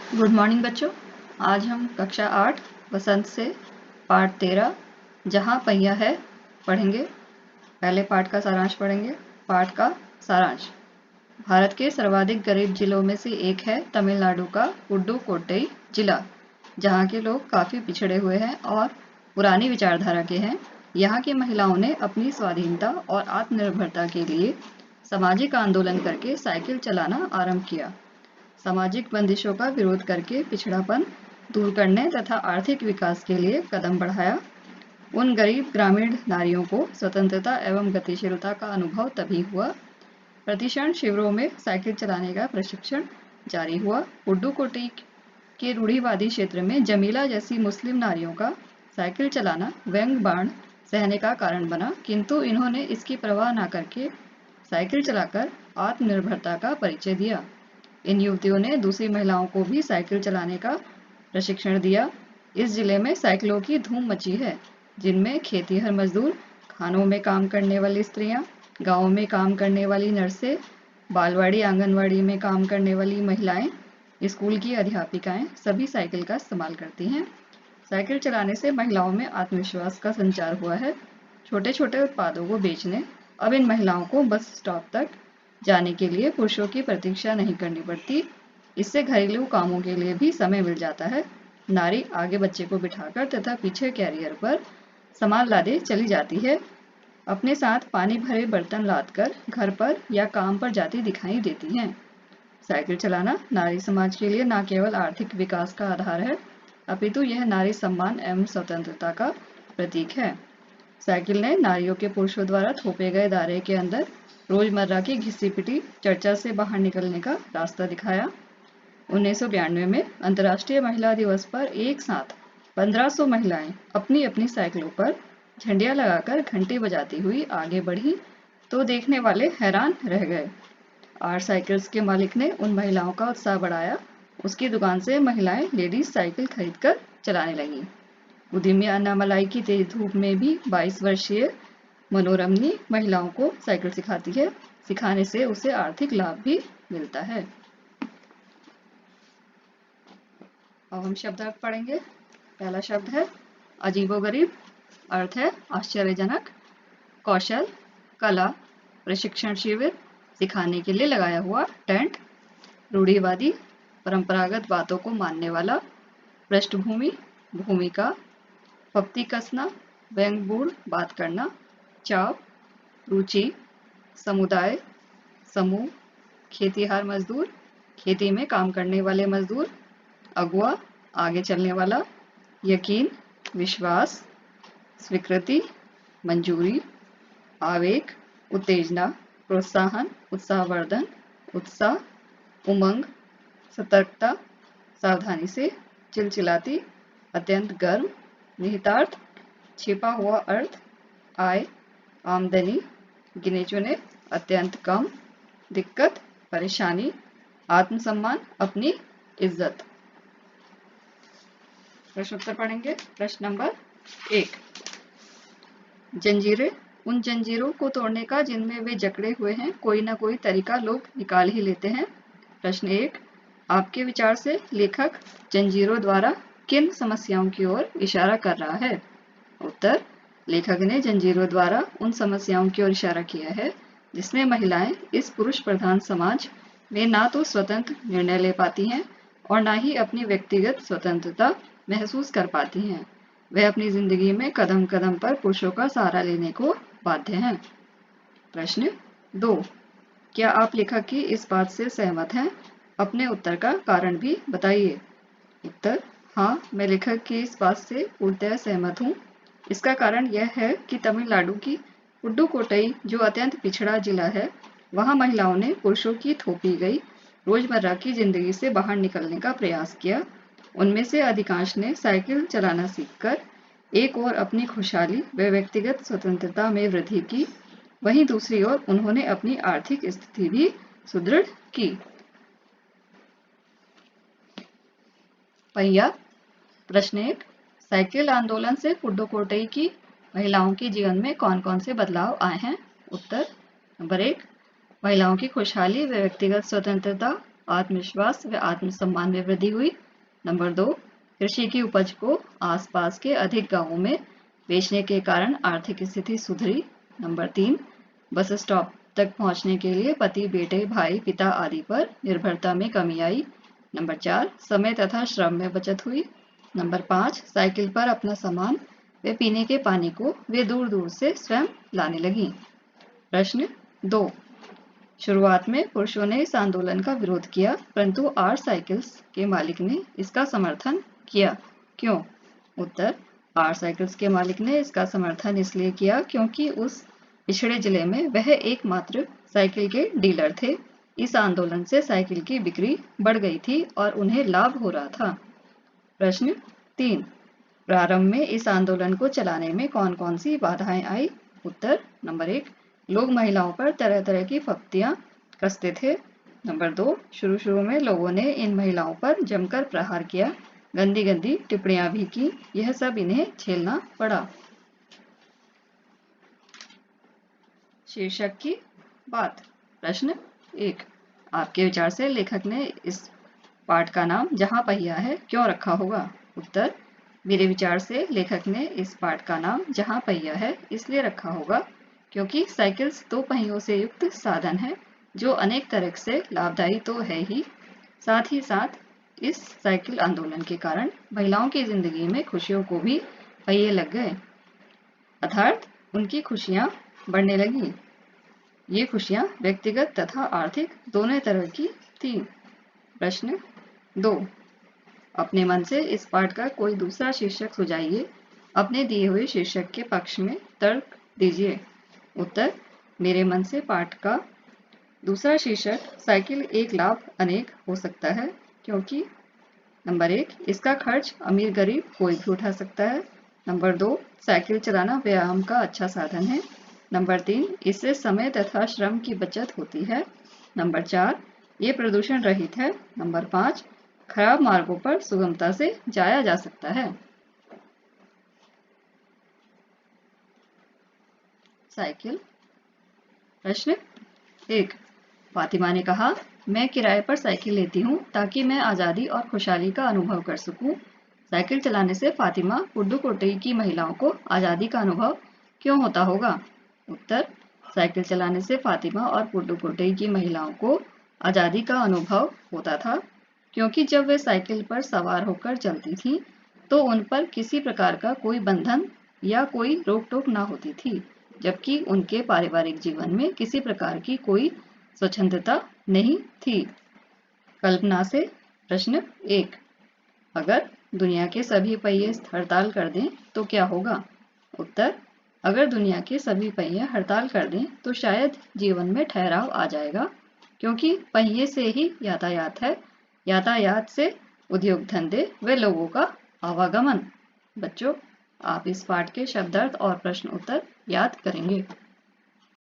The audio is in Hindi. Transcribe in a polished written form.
गुड मॉर्निंग बच्चों। आज हम कक्षा 8 बसंत से पाठ 13 जहाँ पहिया है पढ़ेंगे। पहले पाठ का सारांश पढ़ेंगे। पाठ का सारांश: भारत के सर्वाधिक गरीब जिलों में से एक है तमिलनाडु का पुडुकोट्टई जिला, जहाँ के लोग काफ़ी पिछड़े हुए हैं और पुरानी विचारधारा के हैं। यहाँ की महिलाओं ने अपनी स्वाधीनता और आत्मनिर्भरता के लिए सामाजिक आंदोलन करके साइकिल चलाना आरंभ किया। सामाजिक बंदिशों का विरोध करके पिछड़ापन दूर करने तथा आर्थिक विकास के लिए कदम बढ़ाया। उन गरीब ग्रामीण नारियों को स्वतंत्रता एवं गतिशीलता का अनुभव तभी हुआ। प्रतिक्षण शिविरों में साइकिल चलाने का प्रशिक्षण जारी हुआ। पुडुकोट्टई के रूढ़िवादी क्षेत्र में जमीला जैसी मुस्लिम नारियों का साइकिल चलाना व्यंग बाण सहने का कारण बना, किंतु इन्होंने इसकी परवाह न करके साइकिल चलाकर आत्मनिर्भरता का परिचय दिया। इन युवतियों ने दूसरी महिलाओं को भी साइकिल चलाने का प्रशिक्षण दिया। इस जिले में साइकिलों की धूम मची है, जिनमें खेतीहर मजदूर, खानों में काम करने वाली स्त्रियां, गाँव में काम करने वाली नर्सें, बालवाड़ी आंगनवाड़ी में काम करने वाली महिलाएं, स्कूल की अध्यापिकाएं सभी साइकिल का इस्तेमाल करती हैं। साइकिल चलाने से महिलाओं में आत्मविश्वास का संचार हुआ है। छोटे छोटे उत्पादों को बेचने अब इन महिलाओं को बस स्टॉप तक जाने के लिए पुरुषों की प्रतीक्षा नहीं करनी पड़ती। इससे घरेलू कामों के लिए भी समय मिल जाता है। नारी आगे बच्चे को बिठाकर तथा पीछे कैरियर पर सामान लादे चली जाती है। अपने साथ पानी भरे बर्तन लादकर घर पर या काम पर जाती दिखाई देती हैं। साइकिल चलाना नारी समाज के लिए न केवल आर्थिक विकास का आधार है, अपितु यह नारी सम्मान एवं स्वतंत्रता का प्रतीक है। साइकिल ने नारियों के पुरुषों द्वारा थोपे गए दायरे के अंदर रोजमर्रा की घिसी पिटी चर्चा से बाहर निकलने का रास्ता दिखाया। 1992 में अंतर्राष्ट्रीय महिला दिवस पर एक साथ 1500 महिलाएं अपनी अपनी साइकिलों पर झंडियां लगाकर घंटी बजाती हुई आगे बढ़ी तो देखने वाले हैरान रह गए। आर साइकिल्स के मालिक ने उन महिलाओं का उत्साह बढ़ाया। उसकी दुकान से महिलाएं लेडीज साइकिल खरीदकर चलाने लगीं। उद्यमी अन्नामलाई की तेज धूप में भी 22 वर्षीय मनोरमनी महिलाओं को साइकिल सिखाती है। सिखाने से उसे आर्थिक लाभ भी मिलता है। अब हम शब्दार्थ पढ़ेंगे। पहला शब्द है अजीबोगरीब, अर्थ है आश्चर्यजनक। कौशल, कला, प्रशिक्षण शिविर, सिखाने के लिए लगाया हुआ टेंट। रूढ़िवादी, परंपरागत बातों को मानने वाला। पृष्ठभूमि, भूमिका। पक्ति कसना, व्यंग्यपूर्ण बात करना। चाव, रुचि। समुदाय, समूह। खेतीहार मजदूर, खेती में काम करने वाले मजदूर। अगुआ, आगे चलने वाला। यकीन, विश्वास। स्वीकृति, मंजूरी। आवेग, उत्तेजना, प्रोत्साहन, उत्साहवर्धन, उत्साह। उमंग, सतर्कता, सावधानी से। चिलचिलाती, अत्यंत गर्म। निहितार्थ, छिपा हुआ अर्थ। आय, आमदनी। गिने चुने, अत्यंत कम। दिक्कत, परेशानी। आत्मसम्मान, अपनी इज्जत। प्रश्न उत्तर पढ़ेंगे। प्रश्न नंबर 1, जंजीरें, उन जंजीरों को तोड़ने का जिनमें वे जकड़े हुए हैं कोई ना कोई तरीका लोग निकाल ही लेते हैं। प्रश्न 1, आपके विचार से लेखक जंजीरों द्वारा किन समस्याओं की ओर इशारा कर रहा है? उत्तर, लेखक ने जंजीरों द्वारा उन समस्याओं की ओर इशारा किया है जिसमें महिलाएं इस पुरुष प्रधान समाज में ना तो स्वतंत्र निर्णय ले पाती हैं और ना ही अपनी व्यक्तिगत स्वतंत्रता महसूस कर पाती हैं। वह अपनी जिंदगी में कदम कदम पर पुरुषों का सहारा लेने को बाध्य हैं। प्रश्न 2, क्या आप लेखक की इस बात से सहमत हैं? अपने उत्तर का कारण भी बताइए। उत्तर, हाँ, मैं लेखक की इस बात से पूर्णतः सहमत हूँ। इसका कारण यह है कि तमिलनाडु की पुडुकोट्टई जो अत्यंत पिछड़ा जिला है, वहाँ महिलाओं ने पुरुषों की थोपी गई रोजमर्रा की जिंदगी से बाहर निकलने का प्रयास किया। उनमें से अधिकांश ने साइकिल चलाना सीखकर एक ओर अपनी खुशहाली व व्यक्तिगत स्वतंत्रता में वृद्धि की, वहीं दूसरी ओर उन्होंने अपनी आर्थिक स्थिति भी सुदृढ़ की। पहिया। प्रश्न 1, साइकिल आंदोलन से पुडुकोट्टई की महिलाओं के जीवन में कौन कौन से बदलाव आए हैं? उत्तर, नंबर 1, महिलाओं की खुशहाली व व्यक्तिगत स्वतंत्रता आत्मविश्वास व आत्मसम्मान में वृद्धि हुई। नंबर 2, कृषि की उपज को आसपास के अधिक गांवों में बेचने के कारण आर्थिक स्थिति सुधरी। नंबर 3, बस स्टॉप तक पहुंचने के लिए पति, बेटे, भाई, पिता आदि पर निर्भरता में कमी आई। नंबर 4, समय तथा श्रम में बचत हुई। नंबर 5, साइकिल पर अपना सामान व पीने के पानी को वे दूर दूर से स्वयं लाने लगी। प्रश्न 2, शुरुआत में पुरुषों ने इस आंदोलन का विरोध किया, परंतु आर साइकिल्स के मालिक ने इसका समर्थन किया। क्यों? उत्तर, आर साइकिल्स के मालिक ने इसका समर्थन इसलिए किया क्योंकि उस पिछड़े जिले में वह एकमात्र साइकिल के डीलर थे। इस आंदोलन से साइकिल की बिक्री बढ़ गई थी और उन्हें लाभ हो रहा था। प्रश्न 3, प्रारंभ में इस आंदोलन को चलाने में कौन कौन सी बाधाएं आई? उत्तर, नंबर 1, लोग महिलाओं पर तरह तरह की फप्तियां कसते थे। नंबर 2, शुरू में लोगों ने इन महिलाओं पर जमकर प्रहार किया, गंदी गंदी टिप्पणियां भी की। यह सब इन्हें झेलना पड़ा। शीर्षक की बात। प्रश्न 1, आपके विचार से लेखक ने इस पाठ का नाम जहां पहिया है क्यों रखा होगा? उत्तर, मेरे विचार से लेखक ने इस पाठ का नाम जहां पहिया है इसलिए रखा होगा क्योंकि साइकिल्स 2 पहियों से युक्त साधन है जो अनेक तरह से लाभदायी तो है ही, साथ ही साथ इस साइकिल आंदोलन के कारण महिलाओं की जिंदगी में खुशियों को भी पहिए लग गए, अर्थात उनकी खुशियां बढ़ने लगी। ये खुशियां व्यक्तिगत तथा आर्थिक दोनों तरह की थी। प्रश्न 2, अपने मन से इस पाठ का कोई दूसरा शीर्षक सुझाइए। अपने दिए हुए शीर्षक के पक्ष में तर्क दीजिए। उत्तर, मेरे मन से पाठ का दूसरा शीर्षक साइकिल एक लाभ अनेक हो सकता है क्योंकि नंबर 1, इसका खर्च अमीर गरीब कोई भी उठा सकता है। नंबर 2, साइकिल चलाना व्यायाम का अच्छा साधन है। नंबर 3, इससे समय तथा श्रम की बचत होती है। नंबर 4, ये प्रदूषण रहित है। नंबर 5, खराब मार्गों पर सुगमता से जाया जा सकता है। साइकिल। प्रश्न 1, फातिमा ने कहा, मैं किराए पर साइकिल लेती हूँ ताकि मैं आज़ादी और खुशहाली का अनुभव कर सकूँ। साइकिल चलाने से फातिमा पुडुकोट्टई की महिलाओं को आज़ादी का अनुभव क्यों होता होगा? उत्तर, साइकिल चलाने से फातिमा और पुडुकोट्टई की महिलाओं को आज़ादी का अनुभव होता था क्योंकि जब वे साइकिल पर सवार होकर चलती थीं तो उन पर किसी प्रकार का कोई बंधन या कोई रोक टोक ना होती थी, जबकि उनके पारिवारिक जीवन में किसी प्रकार की कोई स्वतंत्रता नहीं थी। कल्पना से। प्रश्न 1, अगर दुनिया के सभी पहिए हड़ताल कर दें तो क्या होगा? उत्तर, अगर दुनिया के सभी पहिए हड़ताल कर दें तो शायद जीवन में ठहराव आ जाएगा क्योंकि पहिए से ही यातायात है, यातायात से उद्योग धंधे व लोगों का आवागमन। बच्चों, आप इस पाठ के शब्दार्थ और प्रश्न उत्तर याद करेंगे।